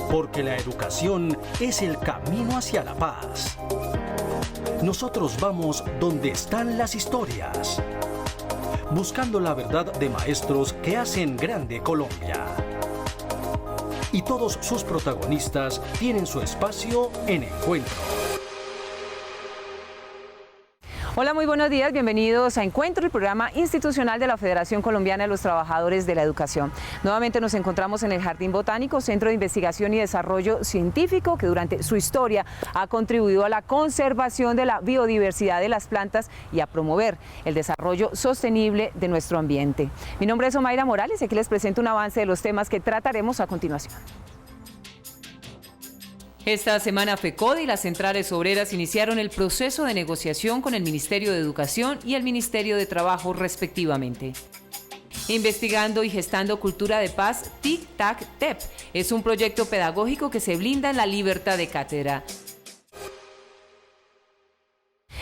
porque la educación es el camino hacia la paz. Nosotros vamos donde están las historias, buscando la verdad de maestros que hacen grande Colombia. Y todos sus protagonistas tienen su espacio en Encuentro. Hola, muy buenos días, bienvenidos a Encuentro, el programa institucional de la Federación Colombiana de los Trabajadores de la Educación. Nuevamente nos encontramos en el Jardín Botánico, Centro de Investigación y Desarrollo Científico, que durante su historia ha contribuido a la conservación de la biodiversidad de las plantas y a promover el desarrollo sostenible de nuestro ambiente. Mi nombre es Omaira Morales y aquí les presento un avance de los temas que trataremos a continuación. Esta semana FECODE y las centrales obreras iniciaron el proceso de negociación con el Ministerio de Educación y el Ministerio de Trabajo respectivamente. Investigando y gestando cultura de paz, TIC-TAC-TEP es un proyecto pedagógico que se blinda en la libertad de cátedra.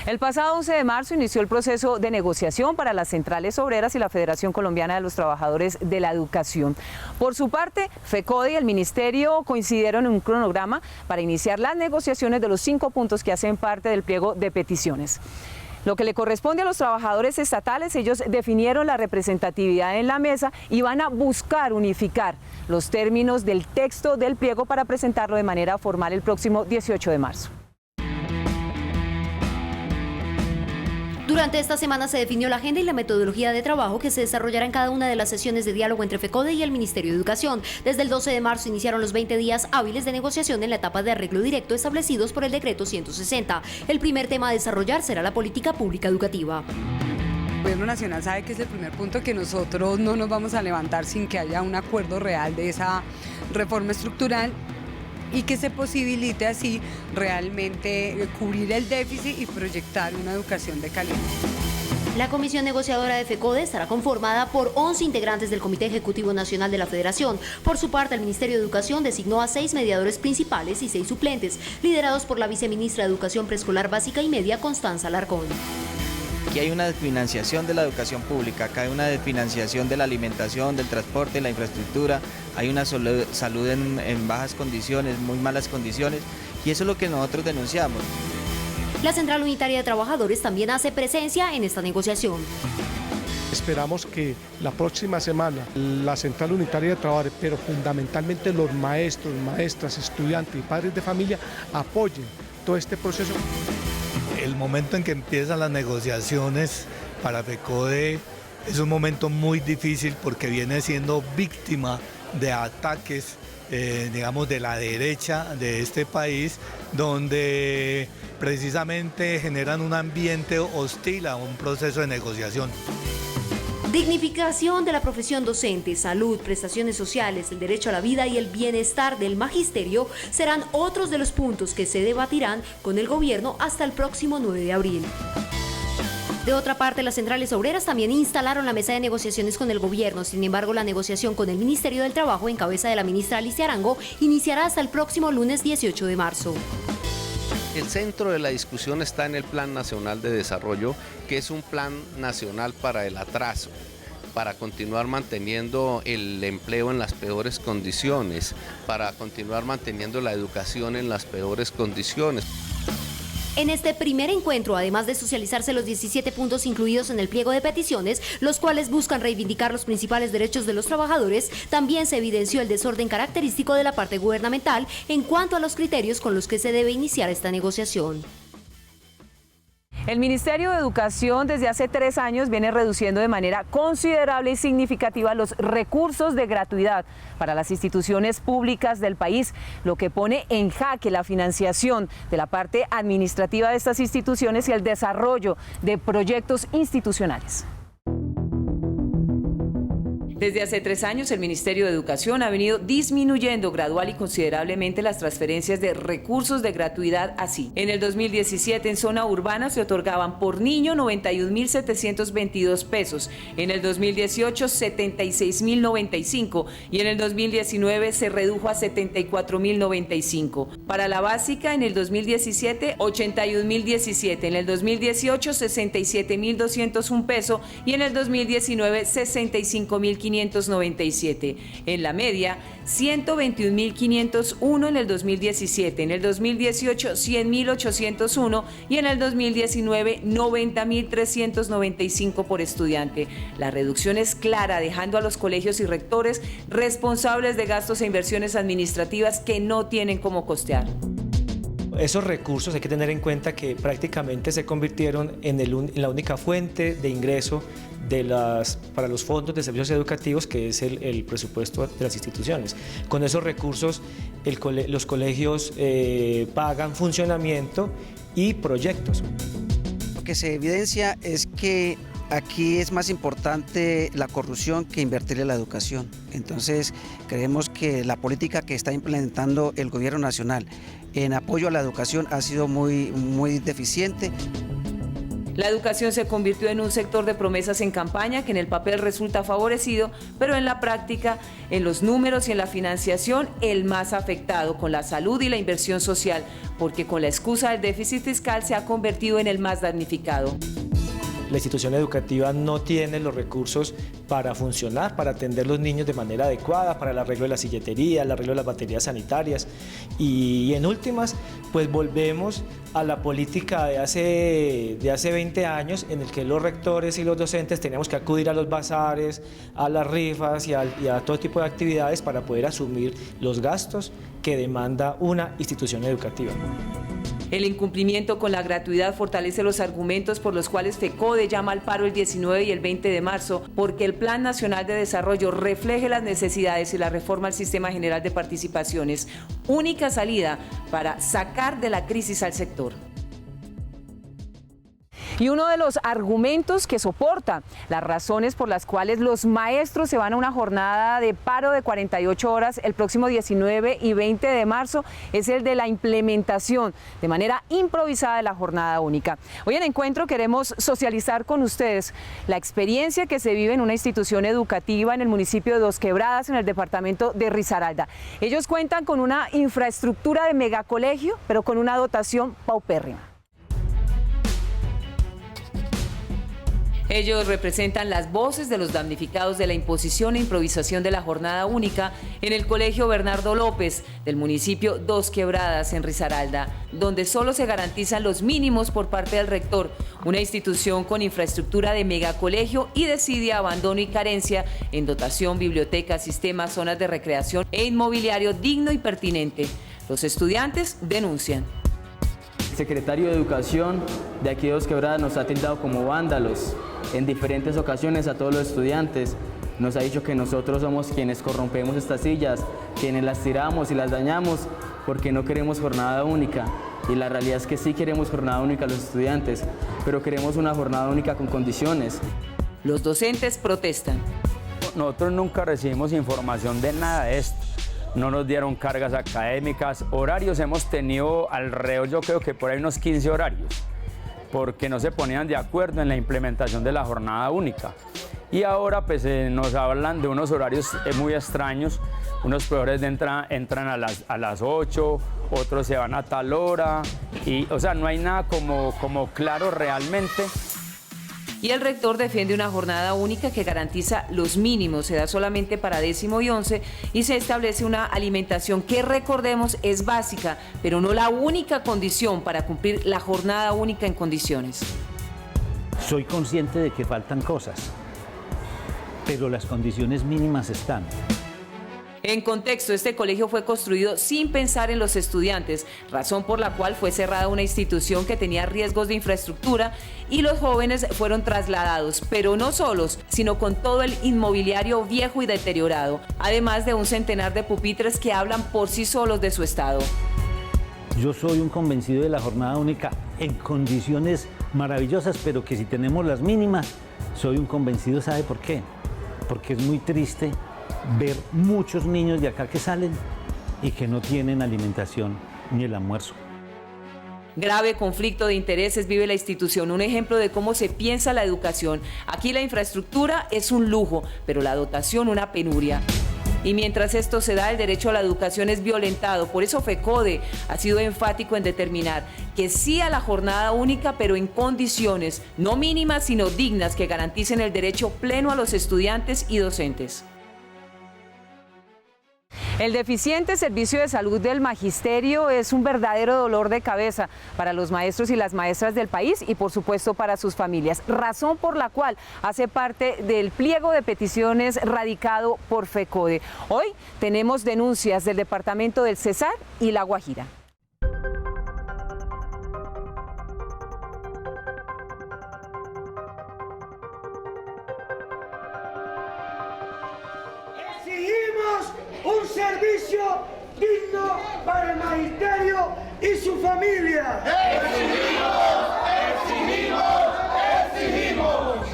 El pasado 11 de marzo inició el proceso de negociación para las centrales obreras y la Federación Colombiana de los Trabajadores de la Educación. Por su parte, FECODE y el Ministerio coincidieron en un cronograma para iniciar las negociaciones de los 5 puntos que hacen parte del pliego de peticiones. Lo que le corresponde a los trabajadores estatales, ellos definieron la representatividad en la mesa y van a buscar unificar los términos del texto del pliego para presentarlo de manera formal el próximo 18 de marzo. Durante esta semana se definió la agenda y la metodología de trabajo que se desarrollará en cada una de las sesiones de diálogo entre FECODE y el Ministerio de Educación. Desde el 12 de marzo iniciaron los 20 días hábiles de negociación en la etapa de arreglo directo establecidos por el Decreto 160. El primer tema a desarrollar será la política pública educativa. El Gobierno Nacional sabe que es el primer punto que nosotros no nos vamos a levantar sin que haya un acuerdo real de esa reforma estructural y que se posibilite así realmente cubrir el déficit y proyectar una educación de calidad. La comisión negociadora de FECODE estará conformada por 11 integrantes del Comité Ejecutivo Nacional de la Federación. Por su parte, el Ministerio de Educación designó a 6 mediadores principales y 6 suplentes, liderados por la viceministra de Educación Preescolar Básica y Media, Constanza Alarcón. Aquí hay una desfinanciación de la educación pública, acá hay una desfinanciación de la alimentación, del transporte, la infraestructura, hay una salud en bajas condiciones, muy malas condiciones, y eso es lo que nosotros denunciamos. La Central Unitaria de Trabajadores también hace presencia en esta negociación. Esperamos que la próxima semana la Central Unitaria de Trabajadores, pero fundamentalmente los maestros, maestras, estudiantes y padres de familia apoyen todo este proceso. El momento en que empiezan las negociaciones para FECODE es un momento muy difícil porque viene siendo víctima de ataques, digamos, de la derecha de este país, donde precisamente generan un ambiente hostil a un proceso de negociación. Dignificación de la profesión docente, salud, prestaciones sociales, el derecho a la vida y el bienestar del magisterio serán otros de los puntos que se debatirán con el gobierno hasta el próximo 9 de abril. De otra parte, las centrales obreras también instalaron la mesa de negociaciones con el gobierno. Sin embargo, la negociación con el Ministerio del Trabajo, en cabeza de la ministra Alicia Arango, iniciará hasta el próximo lunes 18 de marzo. El centro de la discusión está en el Plan Nacional de Desarrollo, que es un plan nacional para el atraso, para continuar manteniendo el empleo en las peores condiciones, para continuar manteniendo la educación en las peores condiciones. En este primer encuentro, además de socializarse los 17 puntos incluidos en el pliego de peticiones, los cuales buscan reivindicar los principales derechos de los trabajadores, también se evidenció el desorden característico de la parte gubernamental en cuanto a los criterios con los que se debe iniciar esta negociación. El Ministerio de Educación desde hace 3 años viene reduciendo de manera considerable y significativa los recursos de gratuidad para las instituciones públicas del país, lo que pone en jaque la financiación de la parte administrativa de estas instituciones y el desarrollo de proyectos institucionales. Desde hace 3 años, el Ministerio de Educación ha venido disminuyendo gradual y considerablemente las transferencias de recursos de gratuidad así. En el 2017, en zona urbana se otorgaban por niño 91.722 pesos, en el 2018 76.095 y en el 2019 se redujo a 74.095. Para la básica, en el 2017 81.017, en el 2018 67.201 pesos y en el 2019 65.500 121.597. En la media, 121.501 en el 2017. En el 2018, 100.801 y en el 2019, 90.395 por estudiante. La reducción es clara, dejando a los colegios y rectores responsables de gastos e inversiones administrativas que no tienen cómo costear. Esos recursos hay que tener en cuenta que prácticamente se convirtieron en la única fuente de ingreso para los fondos de servicios educativos, que es el presupuesto de las instituciones. Con esos recursos los colegios pagan funcionamiento y proyectos. Lo que se evidencia es que aquí es más importante la corrupción que invertir en la educación. Entonces, creemos que la política que está implementando el gobierno nacional en apoyo a la educación ha sido muy deficiente. La educación se convirtió en un sector de promesas en campaña que en el papel resulta favorecido, pero en la práctica, en los números y en la financiación, el más afectado, con la salud y la inversión social, porque con la excusa del déficit fiscal se ha convertido en el más damnificado. La institución educativa no tiene los recursos para funcionar, para atender a los niños de manera adecuada, para el arreglo de la silletería, el arreglo de las baterías sanitarias y en últimas, pues volvemos a la política de hace 20 años en el que los rectores y los docentes teníamos que acudir a los bazares, a las rifas y a todo tipo de actividades para poder asumir los gastos que demanda una institución educativa. El incumplimiento con la gratuidad fortalece los argumentos por los cuales FECODE llama al paro el 19 y el 20 de marzo, porque el Plan Nacional de Desarrollo refleje las necesidades y la reforma al Sistema General de Participaciones, única salida para sacar de la crisis al sector. Y uno de los argumentos que soporta las razones por las cuales los maestros se van a una jornada de paro de 48 horas el próximo 19 y 20 de marzo es el de la implementación de manera improvisada de la jornada única. Hoy en Encuentro queremos socializar con ustedes la experiencia que se vive en una institución educativa en el municipio de Dos Quebradas, en el departamento de Risaralda. Ellos cuentan con una infraestructura de megacolegio, pero con una dotación paupérrima. Ellos representan las voces de los damnificados de la imposición e improvisación de la jornada única en el Colegio Bernardo López del municipio Dos Quebradas en Risaralda, donde solo se garantizan los mínimos por parte del rector, una institución con infraestructura de megacolegio y desidia abandono y carencia en dotación, biblioteca, sistemas, zonas de recreación e inmobiliario digno y pertinente. Los estudiantes denuncian. El secretario de Educación de aquí de Dos Quebradas nos ha tildado como vándalos en diferentes ocasiones a todos los estudiantes. Nos ha dicho que nosotros somos quienes corrompemos estas sillas, quienes las tiramos y las dañamos porque no queremos jornada única. Y la realidad es que sí queremos jornada única a los estudiantes, pero queremos una jornada única con condiciones. Los docentes protestan. Nosotros nunca recibimos información de nada de esto. No nos dieron cargas académicas, horarios hemos tenido alrededor, yo creo que por ahí unos 15 horarios, porque no se ponían de acuerdo en la implementación de la jornada única. Y ahora pues nos hablan de unos horarios muy extraños, unos profesores entran a las 8, otros se van a tal hora, y o sea, no hay nada como claro realmente. Y el rector defiende una jornada única que garantiza los mínimos, se da solamente para 10º y 11 y se establece una alimentación que, recordemos, es básica, pero no la única condición para cumplir la jornada única en condiciones. Soy consciente de que faltan cosas, pero las condiciones mínimas están. En contexto, este colegio fue construido sin pensar en los estudiantes, razón por la cual fue cerrada una institución que tenía riesgos de infraestructura y los jóvenes fueron trasladados, pero no solos, sino con todo el inmobiliario viejo y deteriorado, además de un centenar de pupitres que hablan por sí solos de su estado. Yo soy un convencido de la jornada única en condiciones maravillosas, pero que si tenemos las mínimas, soy un convencido, ¿sabe por qué? Porque es muy triste ver muchos niños de acá que salen y que no tienen alimentación ni el almuerzo. Grave conflicto de intereses vive la institución, un ejemplo de cómo se piensa la educación. Aquí la infraestructura es un lujo, pero la dotación una penuria. Y mientras esto se da, el derecho a la educación es violentado. Por eso FECODE ha sido enfático en determinar que sí a la jornada única, pero en condiciones no mínimas, sino dignas, que garanticen el derecho pleno a los estudiantes y docentes. El deficiente servicio de salud del magisterio es un verdadero dolor de cabeza para los maestros y las maestras del país y por supuesto para sus familias, razón por la cual hace parte del pliego de peticiones radicado por FECODE. Hoy tenemos denuncias del departamento del Cesar y La Guajira. Un servicio digno para el magisterio y su familia. ¡Exigimos!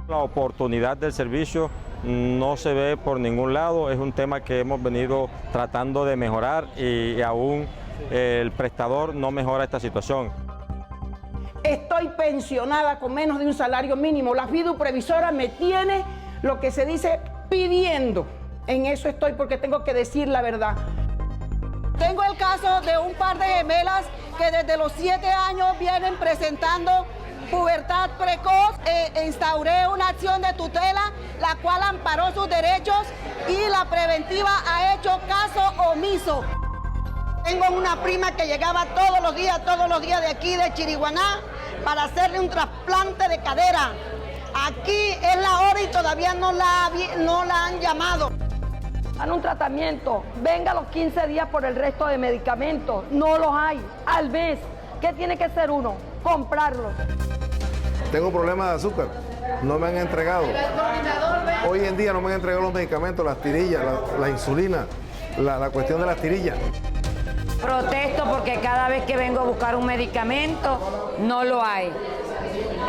La oportunidad del servicio no se ve por ningún lado, es un tema que hemos venido tratando de mejorar y aún el prestador no mejora esta situación. Estoy pensionada con menos de un salario mínimo. La fiduprevisora me tiene, lo que se dice, pidiendo. En eso estoy porque tengo que decir la verdad. Tengo el caso de un par de gemelas que desde los 7 años vienen presentando pubertad precoz. Instauré una acción de tutela, la cual amparó sus derechos y la preventiva ha hecho caso omiso. Tengo una prima que llegaba todos los días de aquí, de Chiriguaná, para hacerle un trasplante de cadera. Aquí es la hora y todavía no la han llamado. Dan un tratamiento, venga a los 15 días por el resto de medicamentos. No los hay, al mes. ¿Qué tiene que hacer uno? Comprarlos. Tengo problemas de azúcar, no me han entregado. Hoy en día no me han entregado los medicamentos, las tirillas, la insulina, la cuestión de las tirillas. Protesto porque cada vez que vengo a buscar un medicamento, no lo hay.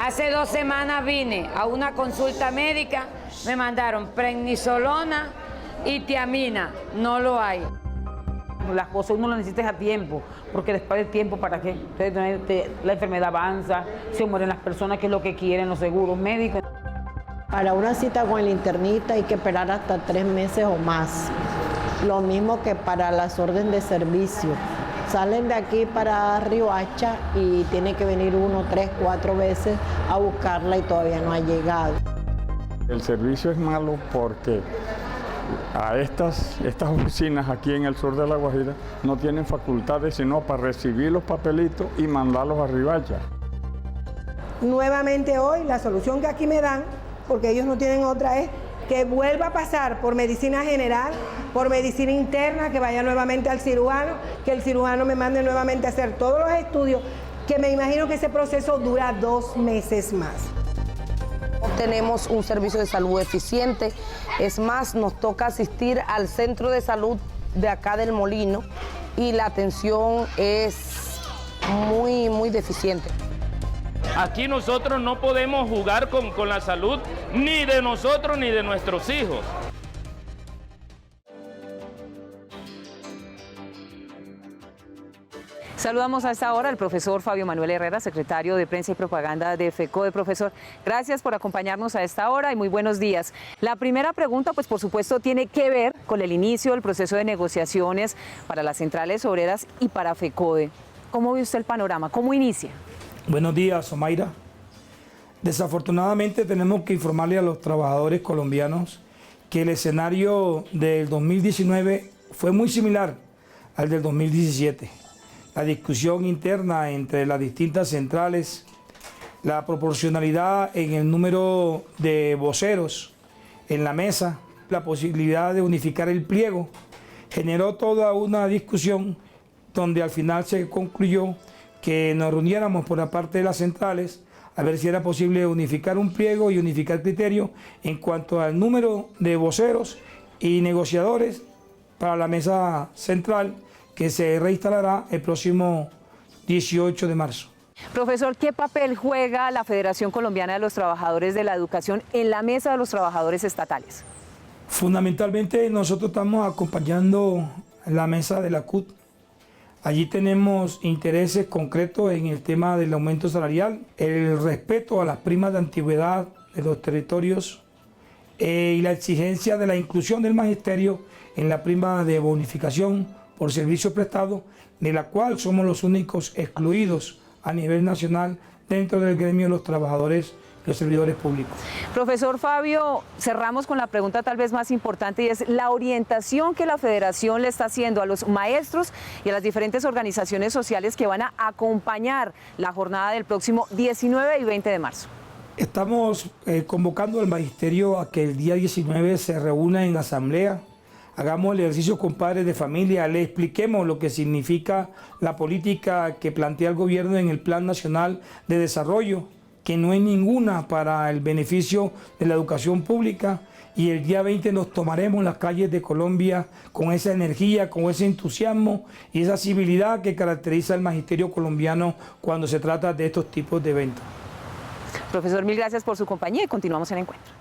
Hace 2 semanas vine a una consulta médica, me mandaron prednisolona y tiamina, no lo hay. Las cosas uno las necesita a tiempo, porque después del tiempo, ¿para qué? La enfermedad avanza, se mueren las personas, que es lo que quieren los seguros médicos. Para una cita con el internista hay que esperar hasta 3 meses o más. Lo mismo que para las órdenes de servicio. Salen de aquí para Riohacha y tienen que venir 1, 3, 4 veces a buscarla y todavía no ha llegado. El servicio es malo porque a estas oficinas aquí en el sur de La Guajira no tienen facultades sino para recibir los papelitos y mandarlos a Riohacha. Nuevamente hoy la solución que aquí me dan, porque ellos no tienen otra, es que vuelva a pasar por medicina general, por medicina interna, que vaya nuevamente al cirujano, que el cirujano me mande nuevamente a hacer todos los estudios, que me imagino que ese proceso dura 2 meses más. Tenemos un servicio de salud eficiente, es más, nos toca asistir al centro de salud de acá del Molino y la atención es muy deficiente. Aquí nosotros no podemos jugar con la salud ni de nosotros ni de nuestros hijos. Saludamos a esta hora al profesor Fabio Manuel Herrera, secretario de Prensa y Propaganda de FECODE. Profesor, gracias por acompañarnos a esta hora y muy buenos días. La primera pregunta, pues por supuesto, tiene que ver con el inicio del proceso de negociaciones para las centrales obreras y para FECODE. ¿Cómo ve usted el panorama? ¿Cómo inicia? Buenos días, Omaira. Desafortunadamente tenemos que informarle a los trabajadores colombianos que el escenario del 2019 fue muy similar al del 2017. La discusión interna entre las distintas centrales, la proporcionalidad en el número de voceros en la mesa, la posibilidad de unificar el pliego, generó toda una discusión donde al final se concluyó que nos reuniéramos por la parte de las centrales a ver si era posible unificar un pliego y unificar criterio en cuanto al número de voceros y negociadores para la mesa central que se reinstalará el próximo 18 de marzo. Profesor, ¿qué papel juega la Federación Colombiana de los Trabajadores de la Educación en la mesa de los trabajadores estatales? Fundamentalmente nosotros estamos acompañando la mesa de la CUT. Allí tenemos intereses concretos en el tema del aumento salarial, el respeto a las primas de antigüedad de los territorios y la exigencia de la inclusión del magisterio en la prima de bonificación por servicio prestado, de la cual somos los únicos excluidos a nivel nacional dentro del gremio de los trabajadores y los servidores públicos. Profesor Fabio, cerramos con la pregunta tal vez más importante, y es la orientación que la Federación le está haciendo a los maestros y a las diferentes organizaciones sociales que van a acompañar la jornada del próximo 19 y 20 de marzo. Estamos convocando al magisterio a que el día 19 se reúna en asamblea, hagamos el ejercicio con padres de familia, le expliquemos lo que significa la política que plantea el gobierno en el Plan Nacional de Desarrollo, que no hay ninguna para el beneficio de la educación pública, y el día 20 nos tomaremos las calles de Colombia con esa energía, con ese entusiasmo y esa civilidad que caracteriza al magisterio colombiano cuando se trata de estos tipos de eventos. Profesor, mil gracias por su compañía y continuamos el encuentro.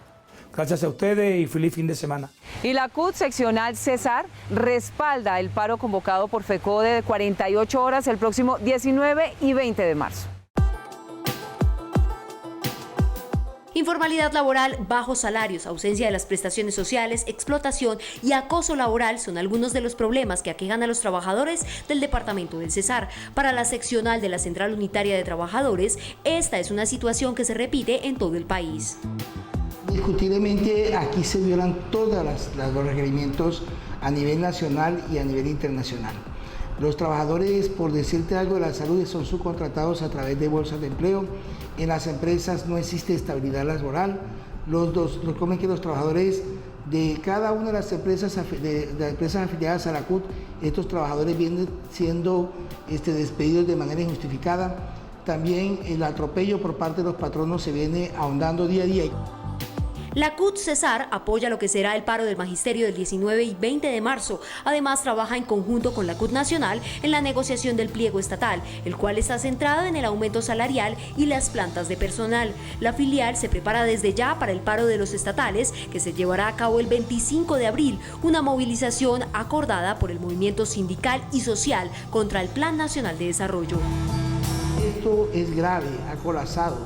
Gracias a ustedes y feliz fin de semana. Y la CUT seccional Cesar respalda el paro convocado por FECODE de 48 horas el próximo 19 y 20 de marzo. Informalidad laboral, bajos salarios, ausencia de las prestaciones sociales, explotación y acoso laboral son algunos de los problemas que aquejan a los trabajadores del departamento del Cesar. Para la seccional de la Central Unitaria de Trabajadores, esta es una situación que se repite en todo el país. Indiscutiblemente aquí se violan todos los requerimientos a nivel nacional y a nivel internacional. Los trabajadores, por decirte algo, de la salud son subcontratados a través de bolsas de empleo. En las empresas no existe estabilidad laboral. Recuerden que los trabajadores de cada una de las empresas, afiliadas a la CUT, estos trabajadores vienen siendo despedidos de manera injustificada. También el atropello por parte de los patronos se viene ahondando día a día. La CUT Cesar apoya lo que será el paro del magisterio del 19 y 20 de marzo. Además, trabaja en conjunto con la CUT Nacional en la negociación del pliego estatal, el cual está centrado en el aumento salarial y las plantas de personal. La filial se prepara desde ya para el paro de los estatales, que se llevará a cabo el 25 de abril, una movilización acordada por el movimiento sindical y social contra el Plan Nacional de Desarrollo. Esto es grave, ha colapsado.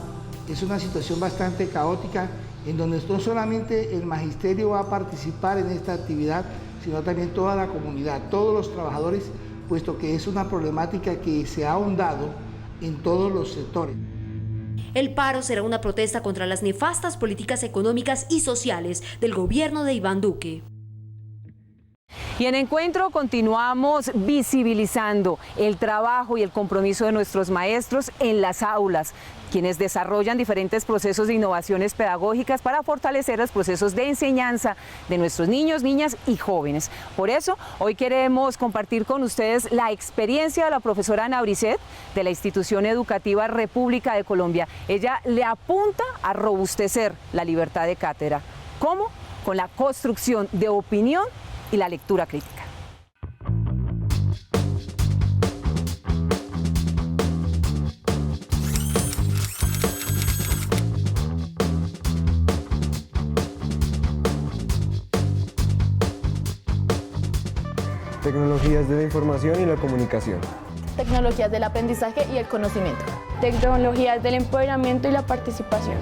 Es una situación bastante caótica, en donde no solamente el magisterio va a participar en esta actividad, sino también toda la comunidad, todos los trabajadores, puesto que es una problemática que se ha ahondado en todos los sectores. El paro será una protesta contra las nefastas políticas económicas y sociales del gobierno de Iván Duque. Y en Encuentro continuamos visibilizando el trabajo y el compromiso de nuestros maestros en las aulas, quienes desarrollan diferentes procesos de innovaciones pedagógicas para fortalecer los procesos de enseñanza de nuestros niños, niñas y jóvenes. Por eso, hoy queremos compartir con ustedes la experiencia de la profesora Ana Brisset de la Institución Educativa República de Colombia. Ella le apunta a robustecer la libertad de cátedra. ¿Cómo? Con la construcción de opinión y la lectura crítica. Tecnologías de la información y la comunicación. Tecnologías del aprendizaje y el conocimiento. Tecnologías del empoderamiento y la participación.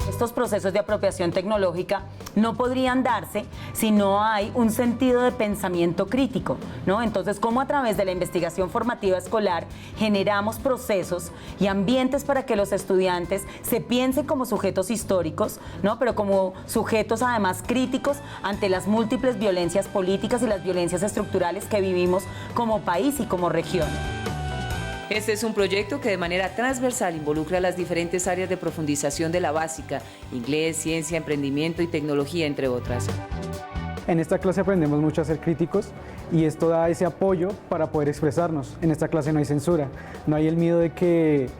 Estos procesos de apropiación tecnológica no podrían darse si no hay un sentido de pensamiento crítico, ¿no? Entonces, ¿cómo a través de la investigación formativa escolar generamos procesos y ambientes para que los estudiantes se piensen como sujetos históricos, ¿no? Pero como sujetos además críticos ante las múltiples violencias políticas y las violencias estructurales que vivimos como país y como región? Este es un proyecto que de manera transversal involucra las diferentes áreas de profundización de la básica, inglés, ciencia, emprendimiento y tecnología, entre otras. En esta clase aprendemos mucho a ser críticos y esto da ese apoyo para poder expresarnos. En esta clase no hay censura, no hay el miedo de que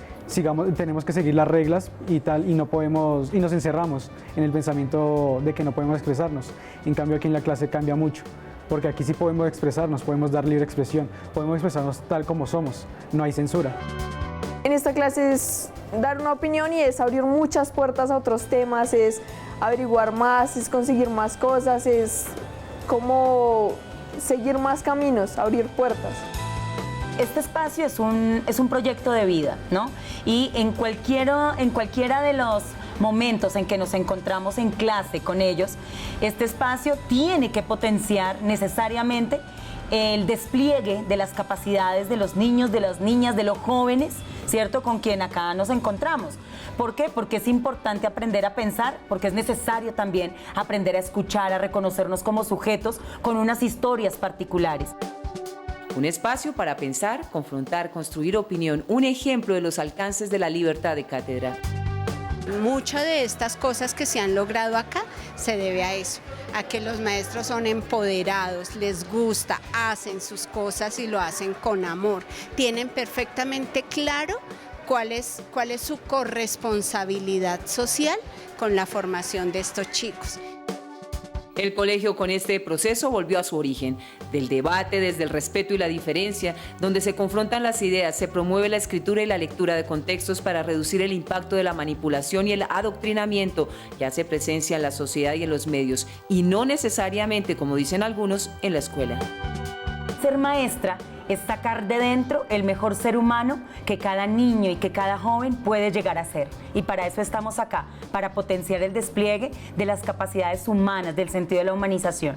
tenemos que seguir las reglas y tal, y no podemos, y nos encerramos en el pensamiento de que no podemos expresarnos. En cambio aquí en la clase cambia mucho, porque aquí sí podemos expresarnos, podemos dar libre expresión, podemos expresarnos tal como somos, no hay censura. En esta clase es dar una opinión y es abrir muchas puertas a otros temas, es averiguar más, es conseguir más cosas, es como seguir más caminos, abrir puertas. este espacio es un proyecto de vida, ¿no? Y en cualquiera de los momentos en que nos encontramos en clase con ellos, este espacio tiene que potenciar necesariamente el despliegue de las capacidades de los niños, de las niñas, de los jóvenes, ¿cierto? Con quien acá nos encontramos. ¿Por qué? Porque es importante aprender a pensar, porque es necesario también aprender a escuchar, a reconocernos como sujetos con unas historias particulares. Un espacio para pensar, confrontar, construir opinión, un ejemplo de los alcances de la libertad de cátedra. Muchas de estas cosas que se han logrado acá se debe a eso, a que los maestros son empoderados, les gusta, hacen sus cosas y lo hacen con amor. Tienen perfectamente claro cuál es su corresponsabilidad social con la formación de estos chicos. El colegio con este proceso volvió a su origen, del debate desde el respeto y la diferencia, donde se confrontan las ideas, se promueve la escritura y la lectura de contextos para reducir el impacto de la manipulación y el adoctrinamiento que hace presencia en la sociedad y en los medios, y no necesariamente, como dicen algunos, en la escuela. Ser maestra es sacar de dentro el mejor ser humano que cada niño y que cada joven puede llegar a ser. Y para eso estamos acá, para potenciar el despliegue de las capacidades humanas, del sentido de la humanización.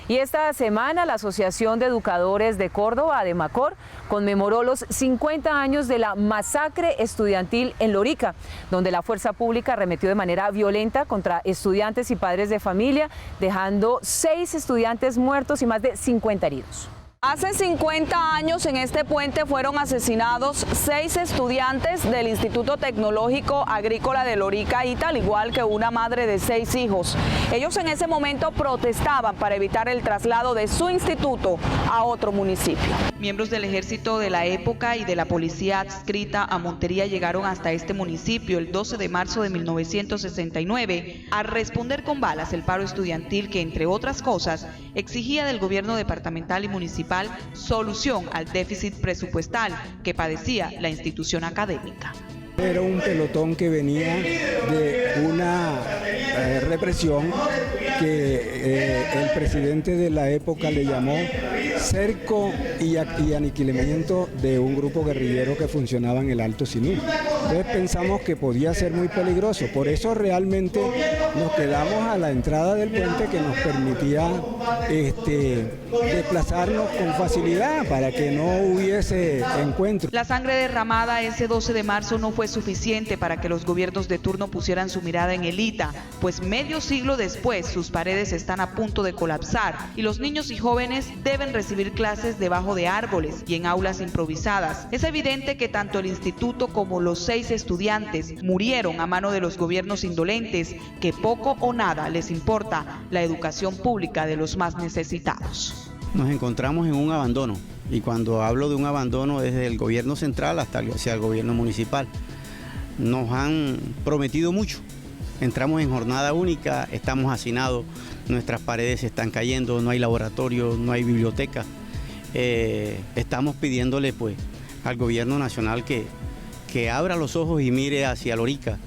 Y esta semana la Asociación de Educadores de Córdoba, ADEMACOR, conmemoró los 50 años de la masacre estudiantil en Lorica, donde la fuerza pública arremetió de manera violenta contra estudiantes y padres de familia, dejando 6 estudiantes muertos y más de 50 heridos. Hace 50 años en este puente fueron asesinados 6 estudiantes del Instituto Tecnológico Agrícola de Lorica, ITA, al igual que una madre de 6 hijos. Ellos en ese momento protestaban para evitar el traslado de su instituto a otro municipio. Miembros del ejército de la época y de la policía adscrita a Montería llegaron hasta este municipio el 12 de marzo de 1969 a responder con balas el paro estudiantil que, entre otras cosas, exigía del gobierno departamental y municipal solución al déficit presupuestal que padecía la institución académica. Era un pelotón que venía de una represión que el presidente de la época le llamó cerco y aniquilamiento de un grupo guerrillero que funcionaba en el Alto Sinú. Entonces pensamos que podía ser muy peligroso, por eso realmente nos quedamos a la entrada del puente que nos permitía desplazarnos con facilidad para que no hubiese encuentro. La sangre derramada ese 12 de marzo no fue suficiente para que los gobiernos de turno pusieran su mirada en el ITA, pues medio siglo después sus paredes están a punto de colapsar y los niños y jóvenes deben recibir clases debajo de árboles y en aulas improvisadas. Es evidente que tanto el instituto como los 6 estudiantes murieron a mano de los gobiernos indolentes que poco o nada les importa la educación pública de los más necesitados. Nos encontramos en un abandono, y cuando hablo de un abandono desde el gobierno central hasta hacia el gobierno municipal. Nos han prometido mucho, entramos en jornada única, estamos hacinados, nuestras paredes se están cayendo, no hay laboratorio, no hay biblioteca. Estamos pidiéndole pues al gobierno nacional que abra los ojos y mire hacia Lorica.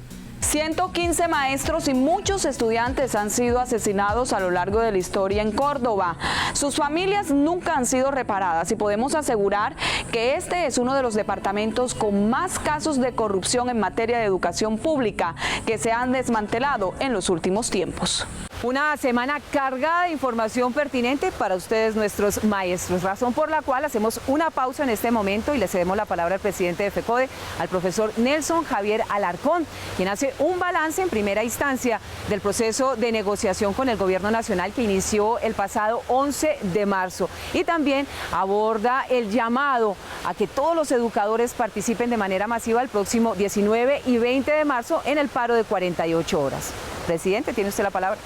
115 maestros y muchos estudiantes han sido asesinados a lo largo de la historia en Córdoba. Sus familias nunca han sido reparadas y podemos asegurar que este es uno de los departamentos con más casos de corrupción en materia de educación pública que se han desmantelado en los últimos tiempos. Una semana cargada de información pertinente para ustedes, nuestros maestros, razón por la cual hacemos una pausa en este momento y le cedemos la palabra al presidente de FECODE, al profesor Nelson Javier Alarcón, quien hace un balance en primera instancia del proceso de negociación con el gobierno nacional que inició el pasado 11 de marzo y también aborda el llamado a que todos los educadores participen de manera masiva el próximo 19 y 20 de marzo en el paro de 48 horas. Presidente, tiene usted la palabra.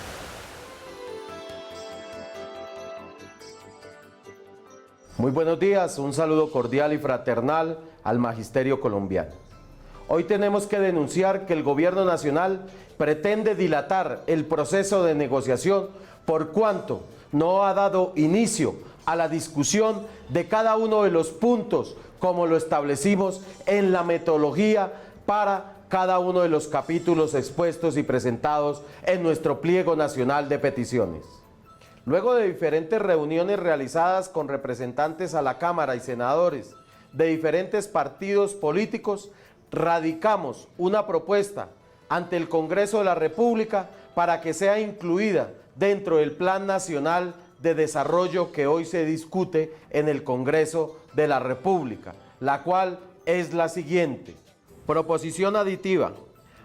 Muy buenos días, un saludo cordial y fraternal al magisterio colombiano. Hoy tenemos que denunciar que el gobierno nacional pretende dilatar el proceso de negociación por cuanto no ha dado inicio a la discusión de cada uno de los puntos como lo establecimos en la metodología para cada uno de los capítulos expuestos y presentados en nuestro pliego nacional de peticiones. Luego de diferentes reuniones realizadas con representantes a la Cámara y senadores de diferentes partidos políticos, radicamos una propuesta ante el Congreso de la República para que sea incluida dentro del Plan Nacional de Desarrollo que hoy se discute en el Congreso de la República, la cual es la siguiente. Proposición aditiva.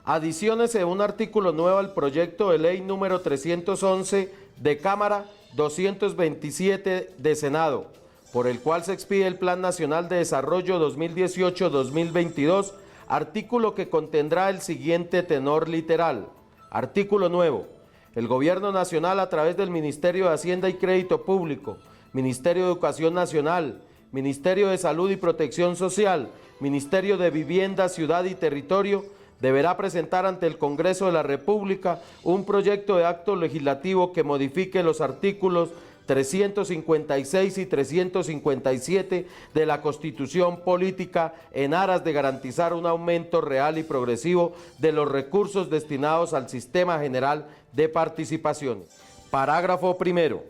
Adiciones en un artículo nuevo al proyecto de ley número 311 de Cámara, 227 de Senado, por el cual se expide el Plan Nacional de Desarrollo 2018-2022, artículo que contendrá el siguiente tenor literal. Artículo nuevo. El Gobierno Nacional, a través del Ministerio de Hacienda y Crédito Público, Ministerio de Educación Nacional, Ministerio de Salud y Protección Social, Ministerio de Vivienda, Ciudad y Territorio, deberá presentar ante el Congreso de la República un proyecto de acto legislativo que modifique los artículos 356 y 357 de la Constitución Política en aras de garantizar un aumento real y progresivo de los recursos destinados al Sistema General de Participaciones. Parágrafo primero.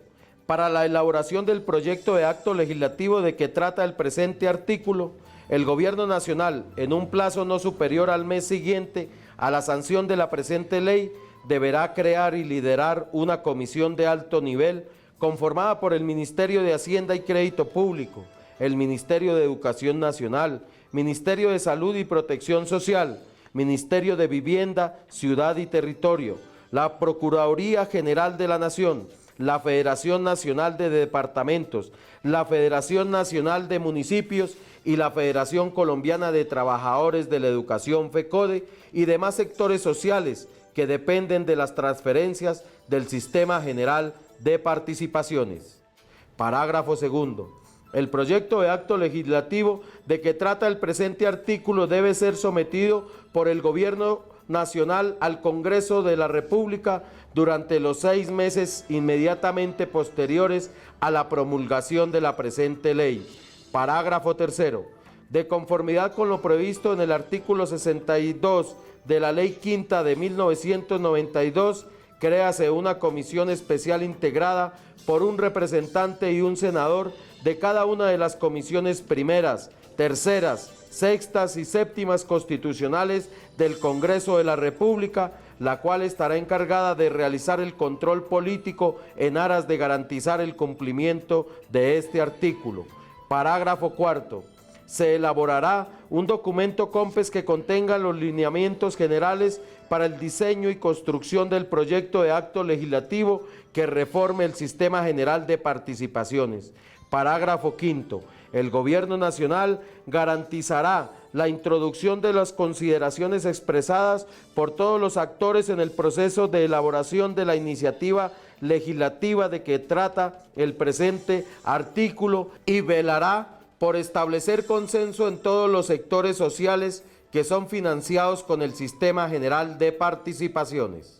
Para la elaboración del proyecto de acto legislativo de que trata el presente artículo, el Gobierno Nacional, en un plazo no superior al mes siguiente a la sanción de la presente ley, deberá crear y liderar una comisión de alto nivel conformada por el Ministerio de Hacienda y Crédito Público, el Ministerio de Educación Nacional, Ministerio de Salud y Protección Social, Ministerio de Vivienda, Ciudad y Territorio, la Procuraduría General de la Nación, la Federación Nacional de Departamentos, la Federación Nacional de Municipios y la Federación Colombiana de Trabajadores de la Educación FECODE y demás sectores sociales que dependen de las transferencias del Sistema General de Participaciones. Parágrafo segundo. El proyecto de acto legislativo de que trata el presente artículo debe ser sometido por el Gobierno Nacional al Congreso de la República durante los 6 meses inmediatamente posteriores a la promulgación de la presente ley. Parágrafo tercero. De conformidad con lo previsto en el artículo 62 de la Ley Quinta de 1992, créase una comisión especial integrada por un representante y un senador de cada una de las comisiones primeras, terceras, sextas y séptimas constitucionales del Congreso de la República, la cual estará encargada de realizar el control político en aras de garantizar el cumplimiento de este artículo. Parágrafo cuarto. Se elaborará un documento COMPES que contenga los lineamientos generales para el diseño y construcción del proyecto de acto legislativo que reforme el Sistema General de Participaciones. Parágrafo quinto. El Gobierno Nacional garantizará la introducción de las consideraciones expresadas por todos los actores en el proceso de elaboración de la iniciativa legislativa de que trata el presente artículo y velará por establecer consenso en todos los sectores sociales que son financiados con el Sistema General de Participaciones.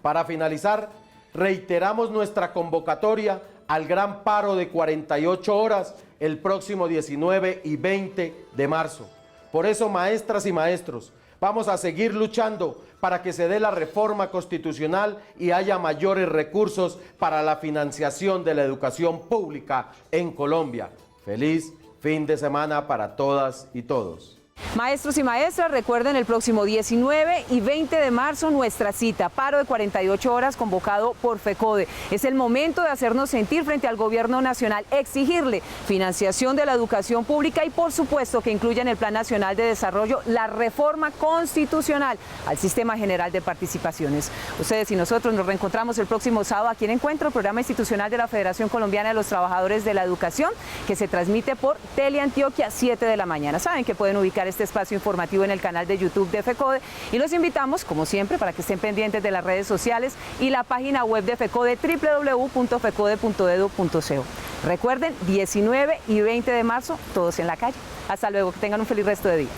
Para finalizar, reiteramos nuestra convocatoria al gran paro de 48 horas el próximo 19 y 20 de marzo. Por eso, maestras y maestros, vamos a seguir luchando para que se dé la reforma constitucional y haya mayores recursos para la financiación de la educación pública en Colombia. Feliz fin de semana para todas y todos. Maestros y maestras, recuerden el próximo 19 y 20 de marzo nuestra cita, paro de 48 horas convocado por FECODE. Es el momento de hacernos sentir frente al Gobierno Nacional, exigirle financiación de la educación pública y por supuesto que incluya en el Plan Nacional de Desarrollo la reforma constitucional al Sistema General de Participaciones. Ustedes y nosotros nos reencontramos el próximo sábado aquí en Encuentro, programa institucional de la Federación Colombiana de los Trabajadores de la Educación, que se transmite por Teleantioquia 7 de la mañana. Saben que pueden ubicar este espacio informativo en el canal de YouTube de FECODE y los invitamos, como siempre, para que estén pendientes de las redes sociales y la página web de FECODE, www.fecode.edu.co. Recuerden, 19 y 20 de marzo, todos en la calle. Hasta luego, que tengan un feliz resto de día.